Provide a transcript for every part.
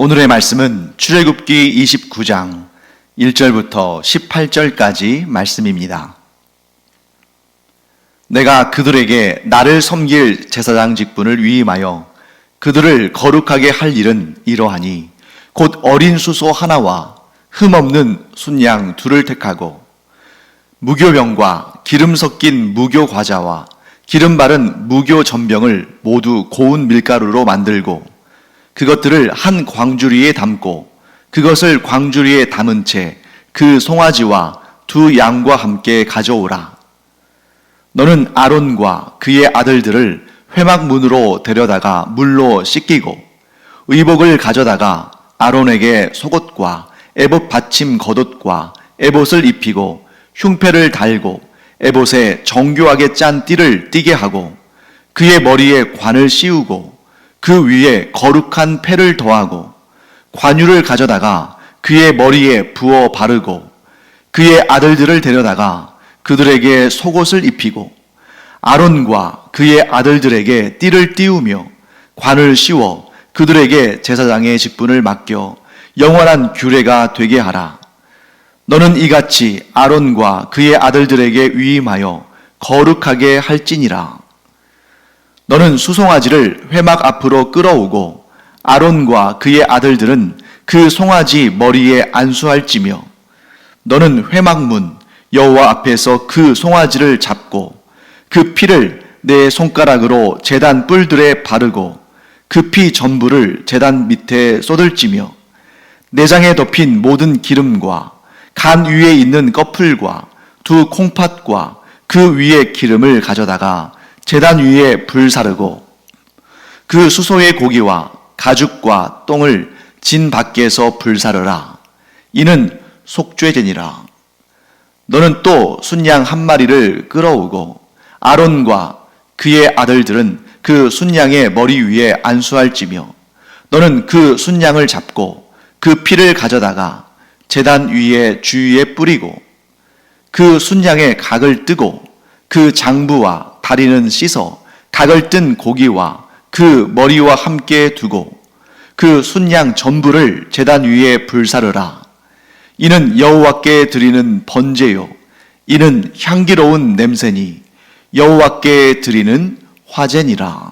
오늘의 말씀은 출애굽기 29장 1절부터 18절까지 말씀입니다. 내가 그들에게 나를 섬길 제사장 직분을 위임하여 그들을 거룩하게 할 일은 이러하니 곧 어린 수소 하나와 흠없는 순양 둘을 택하고 무교병과 기름 섞인 무교 과자와 기름 바른 무교 전병을 모두 고운 밀가루로 만들고 그것들을 한 광주리에 담고 그것을 광주리에 담은 채 그 송아지와 두 양과 함께 가져오라. 너는 아론과 그의 아들들을 회막문으로 데려다가 물로 씻기고 의복을 가져다가 아론에게 속옷과 에봇 받침 겉옷과 에봇을 입히고 흉패를 달고 에봇에 정교하게 짠 띠를 띠게 하고 그의 머리에 관을 씌우고 그 위에 거룩한 패를 더하고 관유를 가져다가 그의 머리에 부어 바르고 그의 아들들을 데려다가 그들에게 속옷을 입히고 아론과 그의 아들들에게 띠를 띄우며 관을 씌워 그들에게 제사장의 직분을 맡겨 영원한 규례가 되게 하라. 너는 이같이 아론과 그의 아들들에게 위임하여 거룩하게 할지니라. 너는 수송아지를 회막 앞으로 끌어오고 아론과 그의 아들들은 그 송아지 머리에 안수할지며 너는 회막문 여호와 앞에서 그 송아지를 잡고 그 피를 내 손가락으로 제단 뿔들에 바르고 그 피 전부를 제단 밑에 쏟을지며 내장에 덮인 모든 기름과 간 위에 있는 꺼풀과 두 콩팥과 그 위에 기름을 가져다가 제단 위에 불 사르고 그 수소의 고기와 가죽과 똥을 진 밖에서 불사르라. 이는 속죄제니라. 너는 또 순양 한 마리를 끌어오고 아론과 그의 아들들은 그 순양의 머리 위에 안수할지며 너는 그 순양을 잡고 그 피를 가져다가 제단 위에 주위에 뿌리고 그 순양의 각을 뜨고 그 장부와 다리는 씻어 각을 뜬 고기와 그 머리와 함께 두고 그 순양 전부를 제단 위에 불사르라. 이는 여호와께 드리는 번제요 이는 향기로운 냄새니 여호와께 드리는 화제니라.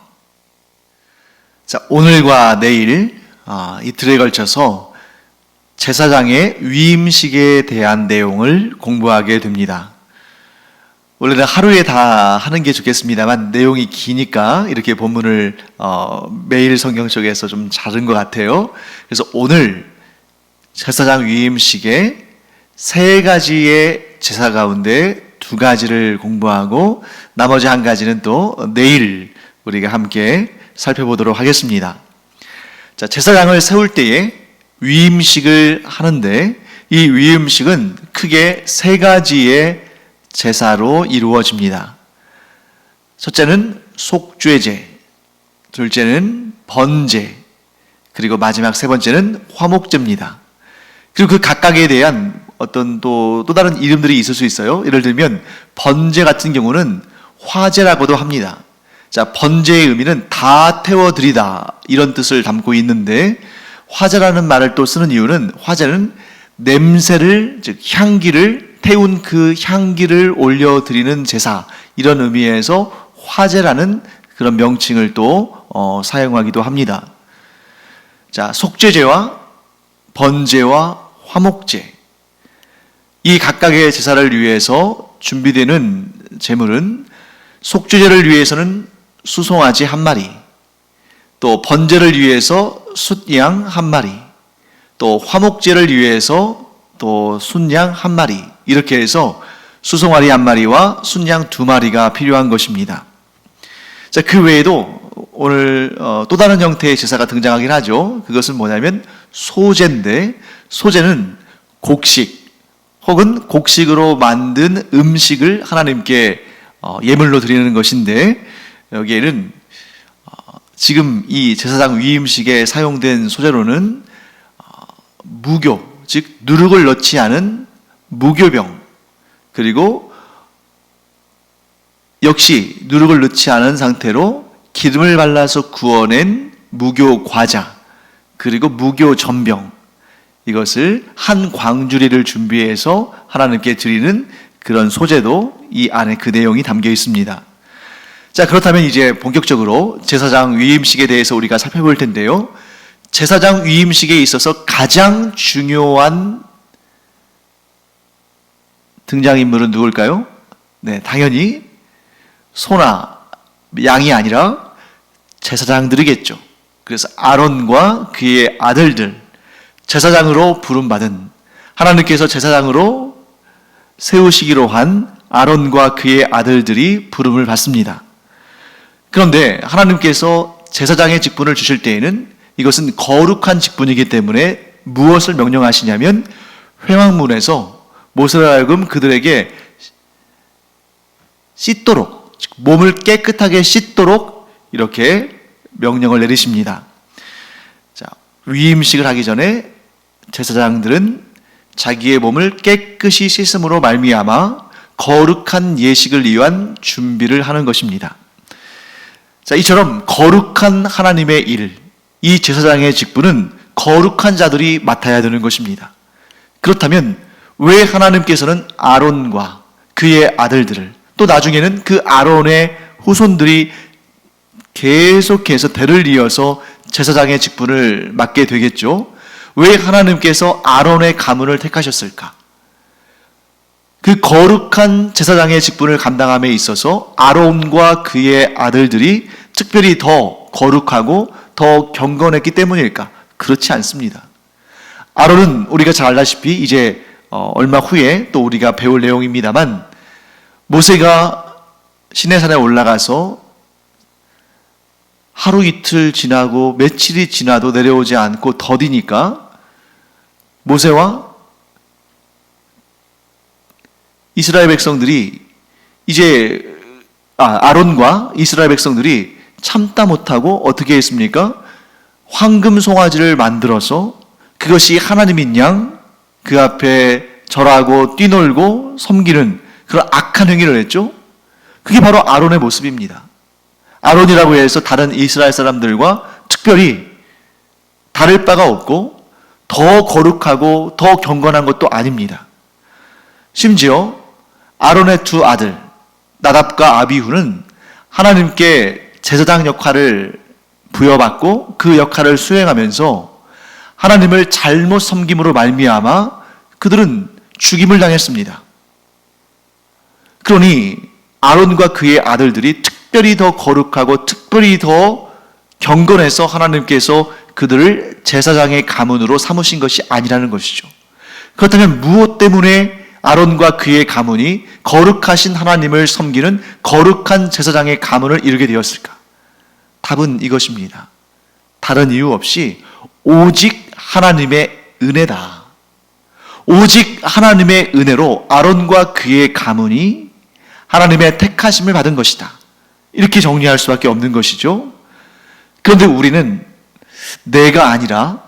자, 오늘과 내일 이틀에 걸쳐서 제사장의 위임식에 대한 내용을 공부하게 됩니다. 원래는 하루에 다 하는 게 좋겠습니다만 내용이 기니까 이렇게 본문을 매일 성경 속에서 좀 자른 것 같아요. 그래서 오늘 제사장 위임식에 세 가지의 제사 가운데 두 가지를 공부하고 나머지 한 가지는 또 내일 우리가 함께 살펴보도록 하겠습니다. 자, 제사장을 세울 때에 위임식을 하는데 이 위임식은 크게 세 가지의 제사로 이루어집니다. 첫째는 속죄제, 둘째는 번제, 그리고 마지막 세 번째는 화목제입니다. 그리고 그 각각에 대한 어떤 또 다른 이름들이 있을 수 있어요. 예를 들면 번제 같은 경우는 화제라고도 합니다. 자, 번제의 의미는 다 태워드리다 이런 뜻을 담고 있는데 화제라는 말을 또 쓰는 이유는 화제는 냄새를, 즉 향기를 태운 그 향기를 올려드리는 제사 이런 의미에서 화제라는 그런 명칭을 또 사용하기도 합니다. 자, 속죄제와 번제와 화목제 이 각각의 제사를 위해서 준비되는 제물은 속죄제를 위해서는 수송아지 한 마리, 또 번제를 위해서 숫양 한 마리, 또 화목제를 위해서 또 순양 한 마리 이렇게 해서 수송아리 한 마리와 순양 두 마리가 필요한 것입니다. 자, 그 외에도 오늘 또 다른 형태의 제사가 등장하긴 하죠. 그것은 뭐냐면 소제인데 소제는 곡식 혹은 곡식으로 만든 음식을 하나님께 예물로 드리는 것인데 여기에는 지금 이 제사장 위임식에 사용된 소제로는 무교, 즉 누룩을 넣지 않은 무교병, 그리고 역시 누룩을 넣지 않은 상태로 기름을 발라서 구워낸 무교 과자, 그리고 무교 전병, 이것을 한 광주리를 준비해서 하나님께 드리는 그런 소제도 이 안에 그 내용이 담겨 있습니다. 자, 그렇다면 이제 본격적으로 제사장 위임식에 대해서 우리가 살펴볼 텐데요. 제사장 위임식에 있어서 가장 중요한 등장인물은 누굴까요? 네, 당연히 소나 양이 아니라 제사장들이겠죠. 그래서 아론과 그의 아들들, 제사장으로 부름받은, 하나님께서 제사장으로 세우시기로 한 아론과 그의 아들들이 부름을 받습니다. 그런데 하나님께서 제사장의 직분을 주실 때에는 이것은 거룩한 직분이기 때문에 무엇을 명령하시냐면 회막문에서 모세로 하여금 그들에게 씻도록, 몸을 깨끗하게 씻도록 이렇게 명령을 내리십니다. 자, 위임식을 하기 전에 제사장들은 자기의 몸을 깨끗이 씻음으로 말미암아 거룩한 예식을 위한 준비를 하는 것입니다. 자, 이처럼 거룩한 하나님의 일, 이 제사장의 직분은 거룩한 자들이 맡아야 되는 것입니다. 그렇다면 왜 하나님께서는 아론과 그의 아들들을, 또 나중에는 그 아론의 후손들이 계속해서 대를 이어서 제사장의 직분을 맡게 되겠죠? 왜 하나님께서 아론의 가문을 택하셨을까? 그 거룩한 제사장의 직분을 감당함에 있어서 아론과 그의 아들들이 특별히 더 거룩하고 더 경건했기 때문일까? 그렇지 않습니다. 아론은 우리가 잘 알다시피 이제 얼마 후에 또 우리가 배울 내용입니다만, 모세가 시내산에 올라가서 하루 이틀 지나고 며칠이 지나도 내려오지 않고 더디니까 모세와 이스라엘 백성들이 이제 아론과 이스라엘 백성들이 참다 못하고 어떻게 했습니까? 황금 송아지를 만들어서 그것이 하나님인 양 그 앞에 절하고 뛰놀고 섬기는 그런 악한 행위를 했죠. 그게 바로 아론의 모습입니다. 아론이라고 해서 다른 이스라엘 사람들과 특별히 다를 바가 없고 더 거룩하고 더 경건한 것도 아닙니다. 심지어 아론의 두 아들 나답과 아비후는 하나님께 제사장 역할을 부여받고 그 역할을 수행하면서 하나님을 잘못 섬김으로 말미암아 그들은 죽임을 당했습니다. 그러니 아론과 그의 아들들이 특별히 더 거룩하고 특별히 더 경건해서 하나님께서 그들을 제사장의 가문으로 삼으신 것이 아니라는 것이죠. 그렇다면 무엇 때문에 아론과 그의 가문이 거룩하신 하나님을 섬기는 거룩한 제사장의 가문을 이루게 되었을까? 답은 이것입니다. 다른 이유 없이 오직 하나님의 은혜다. 오직 하나님의 은혜로 아론과 그의 가문이 하나님의 택하심을 받은 것이다. 이렇게 정리할 수밖에 없는 것이죠. 그런데 우리는 내가 아니라,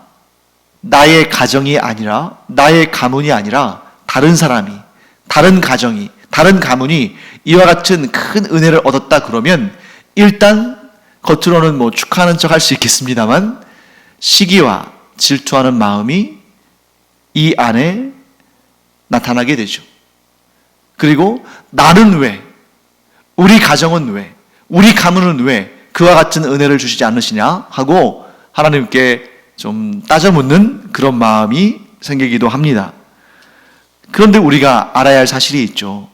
나의 가정이 아니라, 나의 가문이 아니라 다른 사람이, 다른 가정이, 다른 가문이 이와 같은 큰 은혜를 얻었다 그러면 일단 겉으로는 축하하는 척 할 수 있겠습니다만 시기와 질투하는 마음이 이 안에 나타나게 되죠. 그리고 나는 왜, 우리 가정은 왜, 우리 가문은 왜 그와 같은 은혜를 주시지 않으시냐 하고 하나님께 좀 따져 묻는 그런 마음이 생기기도 합니다. 그런데 우리가 알아야 할 사실이 있죠.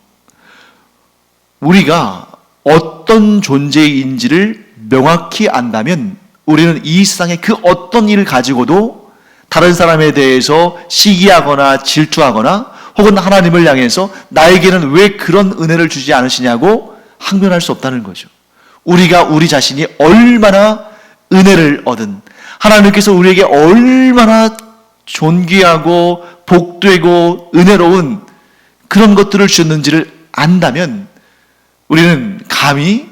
우리가 어떤 존재인지를 명확히 안다면 우리는 이 세상의 그 어떤 일을 가지고도 다른 사람에 대해서 시기하거나 질투하거나 혹은 하나님을 향해서 나에게는 왜 그런 은혜를 주지 않으시냐고 항변할 수 없다는 거죠. 우리가 우리 자신이 얼마나 은혜를 얻은, 하나님께서 우리에게 얼마나 존귀하고 복되고 은혜로운 그런 것들을 주셨는지를 안다면 우리는 감히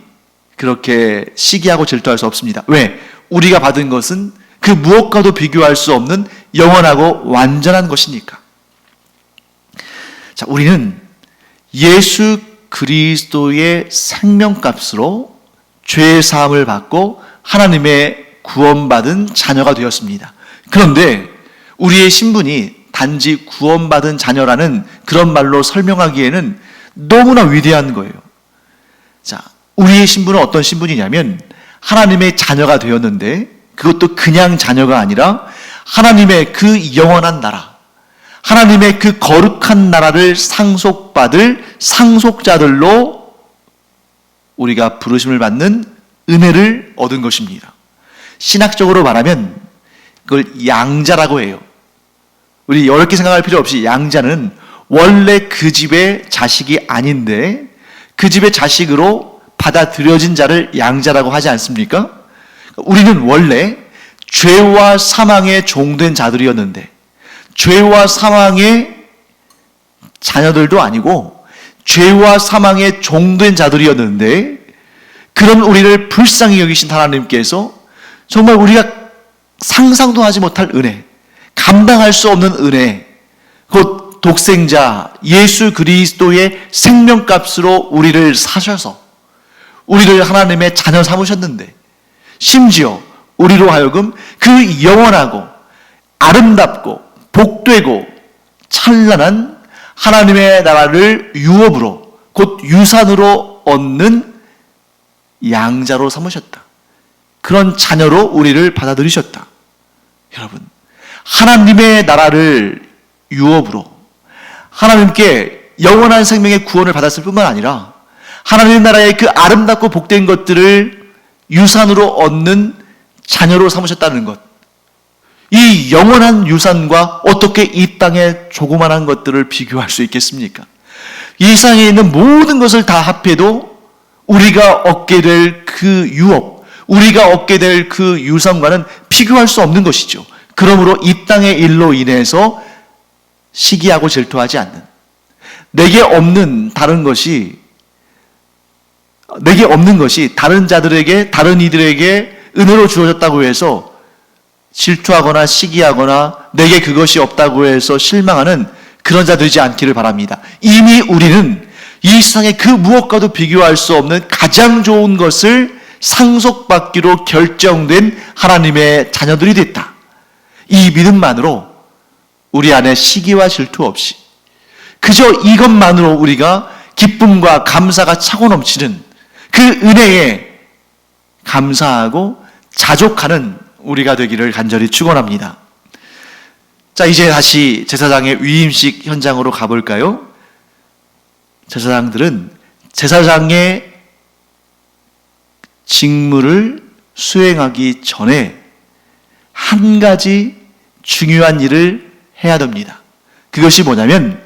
그렇게 시기하고 질투할 수 없습니다. 왜? 우리가 받은 것은 그 무엇과도 비교할 수 없는 영원하고 완전한 것이니까. 자, 우리는 예수 그리스도의 생명값으로 죄 사함을 받고 하나님의 구원받은 자녀가 되었습니다. 그런데 우리의 신분이 단지 구원받은 자녀라는 그런 말로 설명하기에는 너무나 위대한 거예요. 자, 우리의 신분은 어떤 신분이냐면 하나님의 자녀가 되었는데, 그것도 그냥 자녀가 아니라 하나님의 그 영원한 나라, 하나님의 그 거룩한 나라를 상속받을 상속자들로 우리가 부르심을 받는 은혜를 얻은 것입니다. 신학적으로 말하면 그걸 양자라고 해요. 우리 어렵게 생각할 필요 없이 양자는 원래 그 집의 자식이 아닌데 그 집의 자식으로 받아들여진 자를 양자라고 하지 않습니까? 우리는 원래 죄와 사망에 종된 자들이었는데, 죄와 사망의 자녀들도 아니고 죄와 사망에 종된 자들이었는데, 그런 우리를 불쌍히 여기신 하나님께서 정말 우리가 상상도 하지 못할 은혜, 감당할 수 없는 은혜, 곧 독생자 예수 그리스도의 생명값으로 우리를 사셔서 우리를 하나님의 자녀 삼으셨는데, 심지어 우리로 하여금 그 영원하고 아름답고 복되고 찬란한 하나님의 나라를 유업으로, 곧 유산으로 얻는 양자로 삼으셨다. 그런 자녀로 우리를 받아들이셨다. 여러분, 하나님의 나라를 유업으로 하나님께 영원한 생명의 구원을 받았을 뿐만 아니라 하나님 나라의 그 아름답고 복된 것들을 유산으로 얻는 자녀로 삼으셨다는 것, 이 영원한 유산과 어떻게 이 땅의 조그만한 것들을 비교할 수 있겠습니까? 이 세상에 있는 모든 것을 다 합해도 우리가 얻게 될 그 유업, 우리가 얻게 될 그 유산과는 비교할 수 없는 것이죠. 그러므로 이 땅의 일로 인해서 시기하고 질투하지 않는, 내게 없는 것이 다른 자들에게, 다른 이들에게 은혜로 주어졌다고 해서 질투하거나 시기하거나 내게 그것이 없다고 해서 실망하는 그런 자 되지 않기를 바랍니다. 이미 우리는 이 세상의 그 무엇과도 비교할 수 없는 가장 좋은 것을 상속받기로 결정된 하나님의 자녀들이 됐다. 이 믿음만으로 우리 안에 시기와 질투 없이 그저 이것만으로 우리가 기쁨과 감사가 차고 넘치는 그 은혜에 감사하고 자족하는 우리가 되기를 간절히 축원합니다. 자, 이제 다시 제사장의 위임식 현장으로 가볼까요? 제사장들은 제사장의 직무를 수행하기 전에 한 가지 중요한 일을 해야 됩니다. 그것이 뭐냐면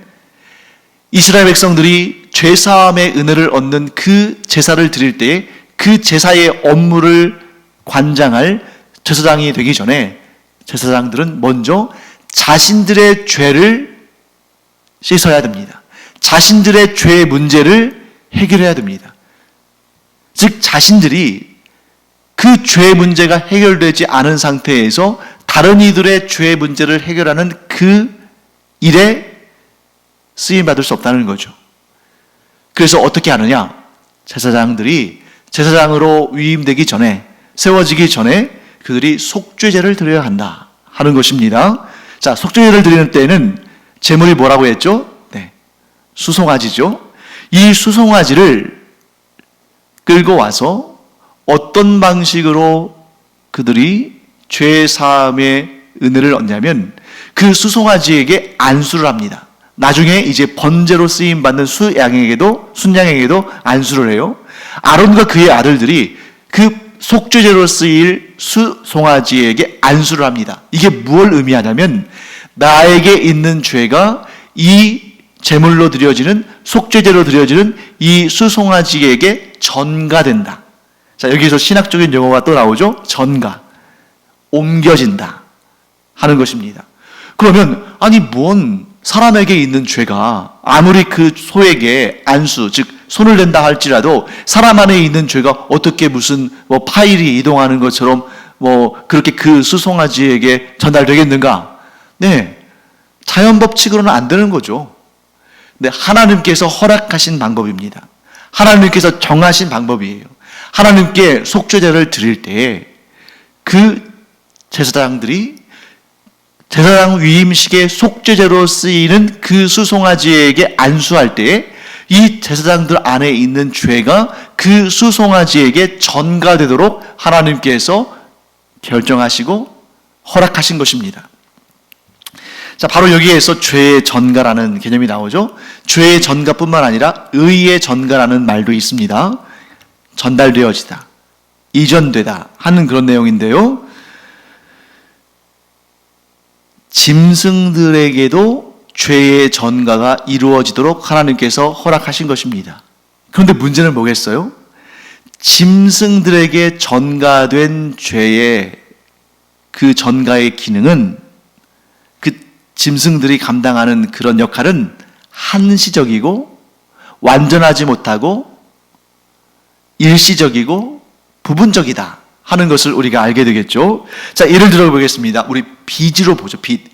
이스라엘 백성들이 죄사함의 은혜를 얻는 그 제사를 드릴 때에 그 제사의 업무를 관장할 제사장이 되기 전에 제사장들은 먼저 자신들의 죄를 씻어야 됩니다. 자신들의 죄의 문제를 해결해야 됩니다. 즉 자신들이 그 죄의 문제가 해결되지 않은 상태에서 다른 이들의 죄의 문제를 해결하는 그 일에 쓰임받을 수 없다는 거죠. 그래서 어떻게 하느냐? 제사장들이 제사장으로 위임되기 전에, 세워지기 전에 그들이 속죄제를 드려야 한다 하는 것입니다. 자, 속죄제를 드리는 때에는 제물이 뭐라고 했죠? 네, 수송아지죠. 이 수송아지를 끌고 와서 어떤 방식으로 그들이 죄 사함의 은혜를 얻냐면 그 수송아지에게 안수를 합니다. 나중에 이제 번제로 쓰임 받는 순양에게도 안수를 해요. 아론과 그의 아들들이 그 속죄제로 쓰일 수송아지에게 안수를 합니다. 이게 무엇을 의미하냐면 나에게 있는 죄가 이 제물로 드려지는, 속죄제로 드려지는 이 수송아지에게 전가된다. 자, 여기서 신학적인 용어가 또 나오죠. 전가, 옮겨진다 하는 것입니다. 그러면 아니 뭔 사람에게 있는 죄가 아무리 그 소에게 안수, 즉 손을 댄다 할지라도 사람 안에 있는 죄가 어떻게 무슨 파일이 이동하는 것처럼 그렇게 그 수송아지에게 전달되겠는가? 네, 자연 법칙으로는 안 되는 거죠. 근데 하나님께서 허락하신 방법입니다. 하나님께서 정하신 방법이에요. 하나님께 속죄제를 드릴 때에 그 제사장들이 제사장 위임식의 속죄제로 쓰이는 그 수송아지에게 안수할 때에 이 제사장들 안에 있는 죄가 그 수송아지에게 전가되도록 하나님께서 결정하시고 허락하신 것입니다. 자, 바로 여기에서 죄의 전가라는 개념이 나오죠. 죄의 전가뿐만 아니라 의의 전가라는 말도 있습니다. 전달되어지다, 이전되다 하는 그런 내용인데요. 짐승들에게도 죄의 전가가 이루어지도록 하나님께서 허락하신 것입니다. 그런데 문제는 뭐겠어요? 짐승들에게 전가된 죄의 그 전가의 기능은, 그 짐승들이 감당하는 그런 역할은 한시적이고 완전하지 못하고 일시적이고 부분적이다 하는 것을 우리가 알게 되겠죠. 자, 예를 들어 보겠습니다. 우리 빚으로 보죠. 빚.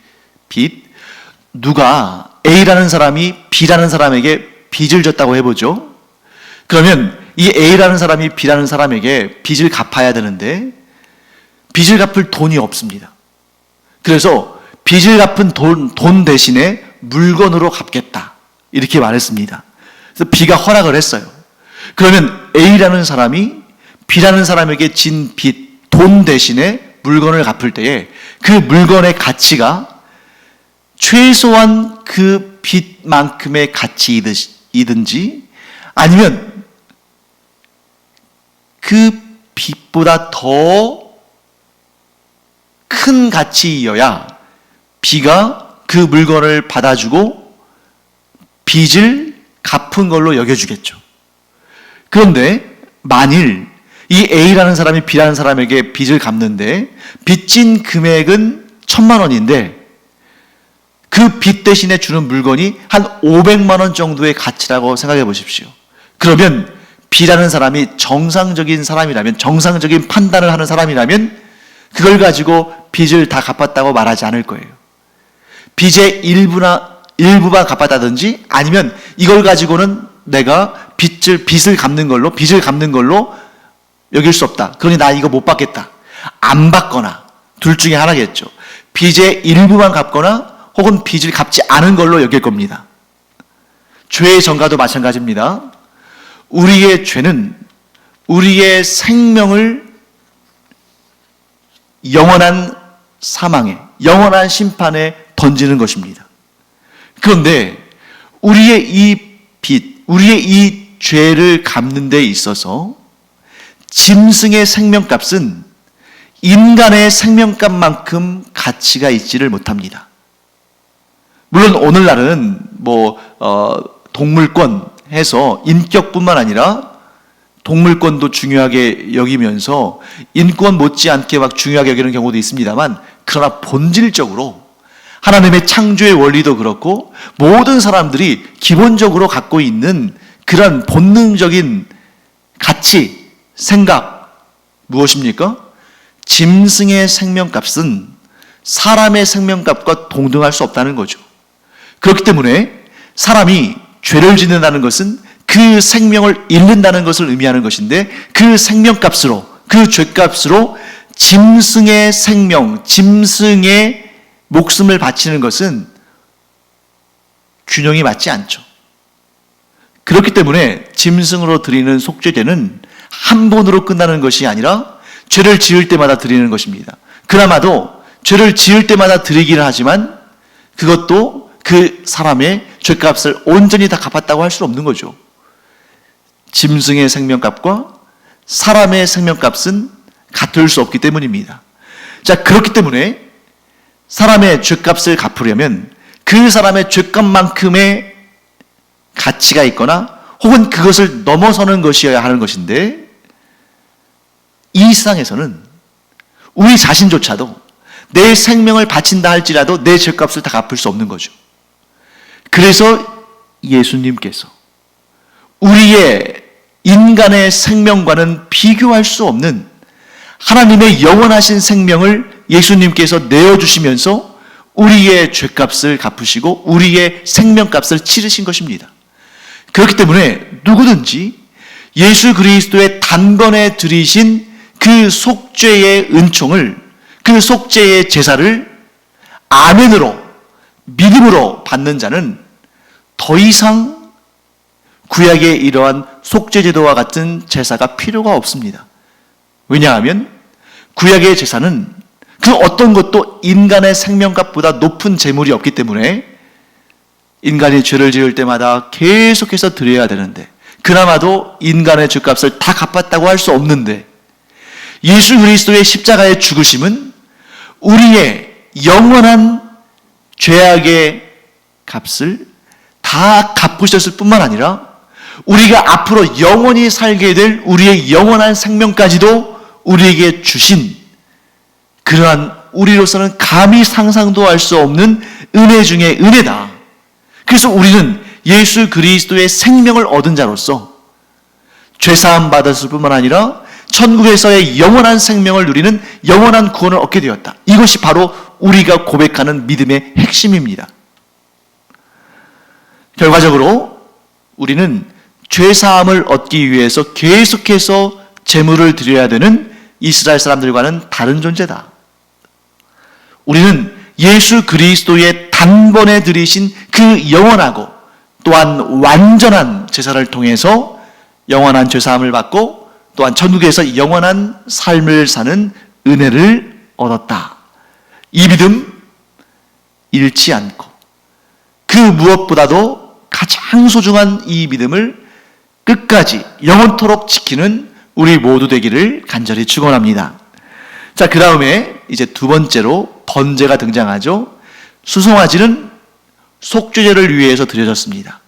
누가 A라는 사람이 B라는 사람에게 빚을 졌다고 해보죠. 그러면 이 A라는 사람이 B라는 사람에게 빚을 갚아야 되는데 빚을 갚을 돈이 없습니다. 그래서 빚을 갚은 돈 대신에 물건으로 갚겠다, 이렇게 말했습니다. 그래서 B가 허락을 했어요. 그러면 A라는 사람이 B라는 사람에게 진 빚, 돈 대신에 물건을 갚을 때에 그 물건의 가치가 최소한 그 빚만큼의 가치이든지 아니면 그 빚보다 더 큰 가치이어야 B가 그 물건을 받아주고 빚을 갚은 걸로 여겨주겠죠. 그런데 만일 이 A라는 사람이 B라는 사람에게 빚을 갚는데 빚진 금액은 1,000만 원인데 그 빚 대신에 주는 물건이 한 500만 원 정도의 가치라고 생각해 보십시오. 그러면 B라는 사람이 정상적인 사람이라면, 정상적인 판단을 하는 사람이라면 그걸 가지고 빚을 다 갚았다고 말하지 않을 거예요. 빚의 일부만 갚았다든지 아니면 이걸 가지고는 내가 빚을 갚는 걸로 여길 수 없다. 그러니 나 이거 못 받겠다. 안 받거나 둘 중에 하나겠죠. 빚의 일부만 갚거나 혹은 빚을 갚지 않은 걸로 여길 겁니다. 죄의 전가도 마찬가지입니다. 우리의 죄는 우리의 생명을 영원한 사망에, 영원한 심판에 던지는 것입니다. 그런데 우리의 이 빚, 우리의 이 죄를 갚는 데 있어서 짐승의 생명값은 인간의 생명값만큼 가치가 있지를 못합니다. 물론 오늘날은 동물권 해서 인격뿐만 아니라 동물권도 중요하게 여기면서 인권 못지않게 막 중요하게 여기는 경우도 있습니다만, 그러나 본질적으로 하나님의 창조의 원리도 그렇고 모든 사람들이 기본적으로 갖고 있는 그런 본능적인 가치, 생각, 무엇입니까? 짐승의 생명값은 사람의 생명값과 동등할 수 없다는 거죠. 그렇기 때문에 사람이 죄를 짓는다는 것은 그 생명을 잃는다는 것을 의미하는 것인데, 그 생명값으로, 그 죄값으로 짐승의 생명, 짐승의 목숨을 바치는 것은 균형이 맞지 않죠. 그렇기 때문에 짐승으로 드리는 속죄제는 한 번으로 끝나는 것이 아니라 죄를 지을 때마다 드리는 것입니다. 그나마도 죄를 지을 때마다 드리기는 하지만 그것도 그 사람의 죄값을 온전히 다 갚았다고 할 수 없는 거죠. 짐승의 생명값과 사람의 생명값은 같을 수 없기 때문입니다. 자, 그렇기 때문에 사람의 죄값을 갚으려면 그 사람의 죄값만큼의 가치가 있거나 혹은 그것을 넘어서는 것이어야 하는 것인데, 이 세상에서는 우리 자신조차도 내 생명을 바친다 할지라도 내 죄값을 다 갚을 수 없는 거죠. 그래서 예수님께서 우리의 인간의 생명과는 비교할 수 없는 하나님의 영원하신 생명을 예수님께서 내어주시면서 우리의 죄값을 갚으시고 우리의 생명값을 치르신 것입니다. 그렇기 때문에 누구든지 예수 그리스도의 단번에 드리신 그 속죄의 은총을, 그 속죄의 제사를 아멘으로, 믿음으로 받는 자는 더 이상 구약의 이러한 속죄제도와 같은 제사가 필요가 없습니다. 왜냐하면 구약의 제사는 그 어떤 것도 인간의 생명값보다 높은 재물이 없기 때문에 인간이 죄를 지을 때마다 계속해서 드려야 되는데, 그나마도 인간의 죄값을 다 갚았다고 할 수 없는데, 예수 그리스도의 십자가의 죽으심은 우리의 영원한 죄악의 값을 다 갚으셨을 뿐만 아니라 우리가 앞으로 영원히 살게 될 우리의 영원한 생명까지도 우리에게 주신 그러한 우리로서는 감히 상상도 할 수 없는 은혜 중에 은혜다. 그래서 우리는 예수 그리스도의 생명을 얻은 자로서 죄사함 받았을 뿐만 아니라 천국에서의 영원한 생명을 누리는 영원한 구원을 얻게 되었다. 이것이 바로 우리가 고백하는 믿음의 핵심입니다. 결과적으로 우리는 죄사함을 얻기 위해서 계속해서 제물을 드려야 되는 이스라엘 사람들과는 다른 존재다. 우리는 예수 그리스도의 단번에 드리신 그 영원하고 또한 완전한 제사를 통해서 영원한 죄사함을 받고 또한 천국에서 영원한 삶을 사는 은혜를 얻었다. 이 믿음 잃지 않고 그 무엇보다도 가장 소중한 이 믿음을 끝까지 영원토록 지키는 우리 모두 되기를 간절히 축원합니다. 자, 그 다음에 이제 두 번째로 번제가 등장하죠. 수송아지는 속죄제를 위해서 드려졌습니다.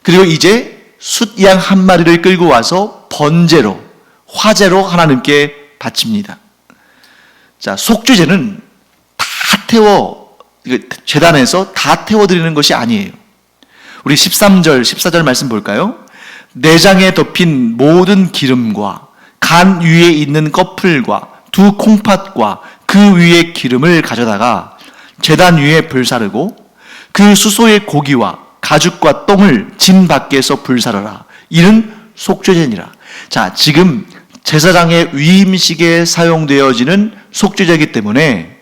그리고 이제 숫양 한 마리를 끌고 와서 번제로, 화제로 하나님께 바칩니다. 자, 속죄제는 다 제단에서 다 태워드리는 것이 아니에요. 우리 13절, 14절 말씀 볼까요? 내장에 덮인 모든 기름과 간 위에 있는 꺼풀과 두 콩팥과 그 위에 기름을 가져다가 제단 위에 불사르고 그 수소의 고기와 가죽과 똥을 진 밖에서 불사르라. 이는 속죄제니라. 자, 지금 제사장의 위임식에 사용되어지는 속죄제이기 때문에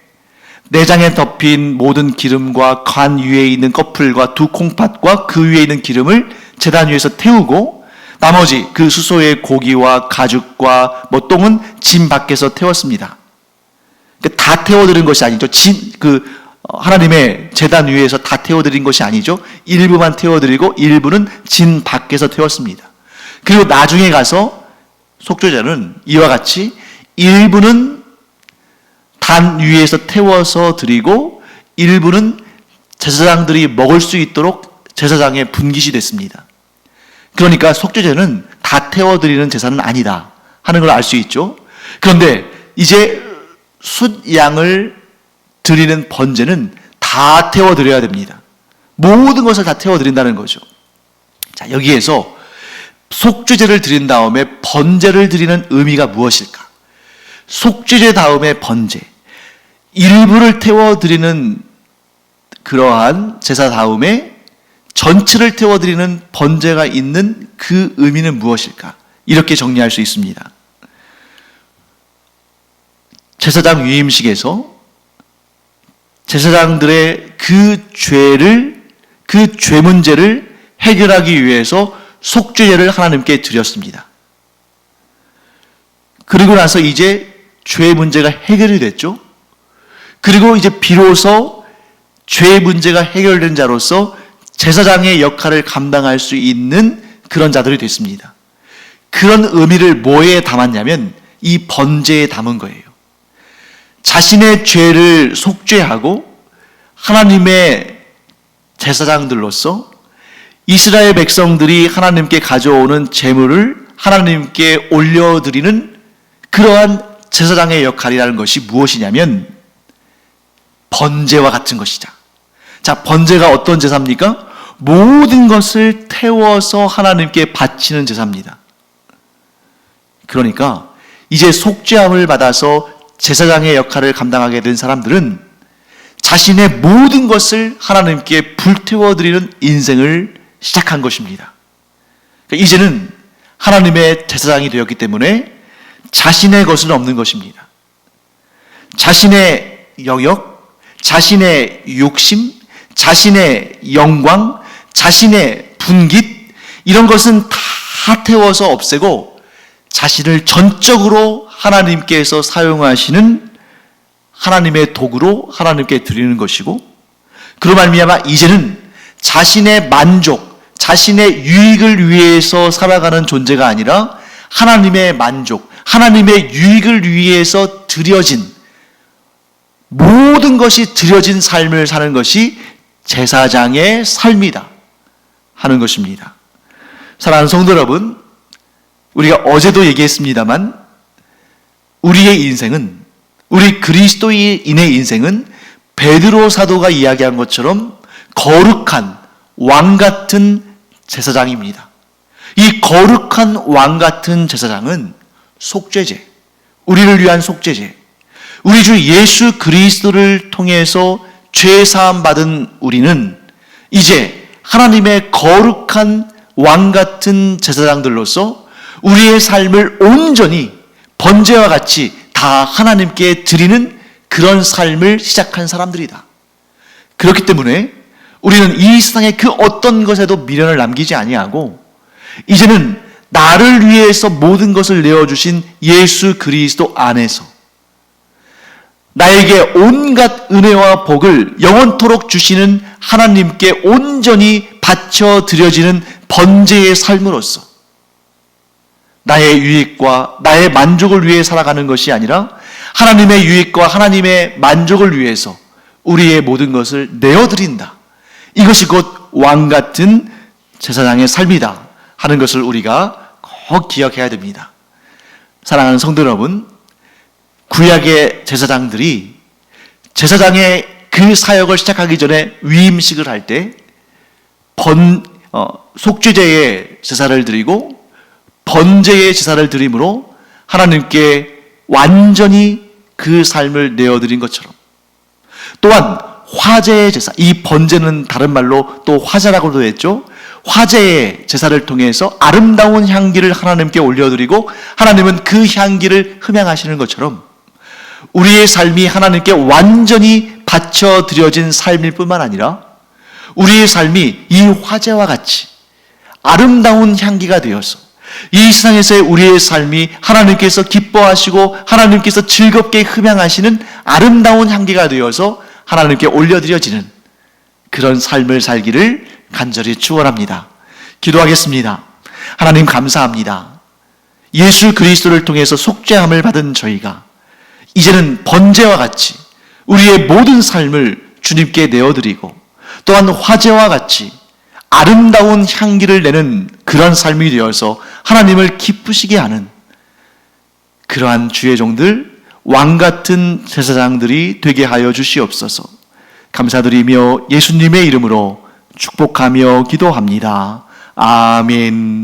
내장에 덮인 모든 기름과 간 위에 있는 꺼풀과 두 콩팥과 그 위에 있는 기름을 제단 위에서 태우고 나머지 그 수소의 고기와 가죽과 똥은 진 밖에서 태웠습니다. 다 태워드린 것이 아니죠. 하나님의 제단 위에서 다 태워드린 것이 아니죠. 일부만 태워드리고 일부는 진 밖에서 태웠습니다. 그리고 나중에 가서 속죄제는 이와 같이 일부는 단 위에서 태워서 드리고 일부는 제사장들이 먹을 수 있도록 제사장의 분깃이 됐습니다. 그러니까 속죄제는 다 태워드리는 제사는 아니다 하는 걸 알 수 있죠. 그런데 이제 숫양을 드리는 번제는 다 태워드려야 됩니다. 모든 것을 다 태워드린다는 거죠. 자, 여기에서 속죄제를 드린 다음에 번제를 드리는 의미가 무엇일까? 속죄제 다음에 번제, 일부를 태워드리는 그러한 제사 다음에 전체를 태워드리는 번제가 있는 그 의미는 무엇일까? 이렇게 정리할 수 있습니다. 제사장 위임식에서 제사장들의 그 죄 문제를 해결하기 위해서 속죄제를 하나님께 드렸습니다. 그리고 나서 이제 죄 문제가 해결이 됐죠. 그리고 이제 비로소 죄 문제가 해결된 자로서 제사장의 역할을 감당할 수 있는 그런 자들이 됐습니다. 그런 의미를 뭐에 담았냐면 이 번제에 담은 거예요. 자신의 죄를 속죄하고 하나님의 제사장들로서 이스라엘 백성들이 하나님께 가져오는 제물을 하나님께 올려드리는 그러한 제사장의 역할이라는 것이 무엇이냐면 번제와 같은 것이다. 자, 번제가 어떤 제사입니까? 모든 것을 태워서 하나님께 바치는 제사입니다. 그러니까 이제 속죄함을 받아서 제사장의 역할을 감당하게 된 사람들은 자신의 모든 것을 하나님께 불태워드리는 인생을 시작한 것입니다. 그러니까 이제는 하나님의 제사장이 되었기 때문에 자신의 것은 없는 것입니다. 자신의 영역, 자신의 욕심, 자신의 영광, 자신의 분깃, 이런 것은 다 태워서 없애고 자신을 전적으로 하나님께서 사용하시는 하나님의 도구로 하나님께 드리는 것이고, 그로 말미암아 이제는 자신의 만족, 자신의 유익을 위해서 살아가는 존재가 아니라 하나님의 만족, 하나님의 유익을 위해서 드려진, 모든 것이 드려진 삶을 사는 것이 제사장의 삶이다 하는 것입니다. 사랑하는 성도 여러분, 우리가 어제도 얘기했습니다만 우리의 인생은, 우리 그리스도인의 인생은 베드로 사도가 이야기한 것처럼 거룩한 왕 같은 제사장입니다. 이 거룩한 왕 같은 제사장은 속죄제, 우리를 위한 속죄제, 우리 주 예수 그리스도를 통해서 죄 사함 받은 우리는 이제 하나님의 거룩한 왕 같은 제사장들로서 우리의 삶을 온전히 번제와 같이 다 하나님께 드리는 그런 삶을 시작한 사람들이다. 그렇기 때문에 우리는 이 세상의 그 어떤 것에도 미련을 남기지 아니하고 이제는 나를 위해서 모든 것을 내어주신 예수 그리스도 안에서 나에게 온갖 은혜와 복을 영원토록 주시는 하나님께 온전히 바쳐 드려지는 번제의 삶으로서 나의 유익과 나의 만족을 위해 살아가는 것이 아니라 하나님의 유익과 하나님의 만족을 위해서 우리의 모든 것을 내어드린다. 이것이 곧 왕 같은 제사장의 삶이다 하는 것을 우리가 꼭 기억해야 됩니다. 사랑하는 성도 여러분, 구약의 제사장들이 제사장의 그 사역을 시작하기 전에 위임식을 할 때 속죄제의 제사를 드리고 번제의 제사를 드림으로 하나님께 완전히 그 삶을 내어드린 것처럼, 또한 화제의 제사, 이 번제는 다른 말로 또 화제라고도 했죠. 화제의 제사를 통해서 아름다운 향기를 하나님께 올려드리고 하나님은 그 향기를 흠양하시는 것처럼 우리의 삶이 하나님께 완전히 바쳐 드려진 삶일 뿐만 아니라 우리의 삶이 이 화제와 같이 아름다운 향기가 되어서 이 세상에서의 우리의 삶이 하나님께서 기뻐하시고 하나님께서 즐겁게 흠양하시는 아름다운 향기가 되어서 하나님께 올려드려지는 그런 삶을 살기를 간절히 축원합니다. 기도하겠습니다. 하나님 감사합니다. 예수 그리스도를 통해서 속죄함을 받은 저희가 이제는 번제와 같이 우리의 모든 삶을 주님께 내어드리고 또한 화제와 같이 아름다운 향기를 내는 그런 삶이 되어서 하나님을 기쁘시게 하는 그러한 주의 종들, 왕같은 제사장들이 되게 하여 주시옵소서. 감사드리며 예수님의 이름으로 축복하며 기도합니다. 아멘.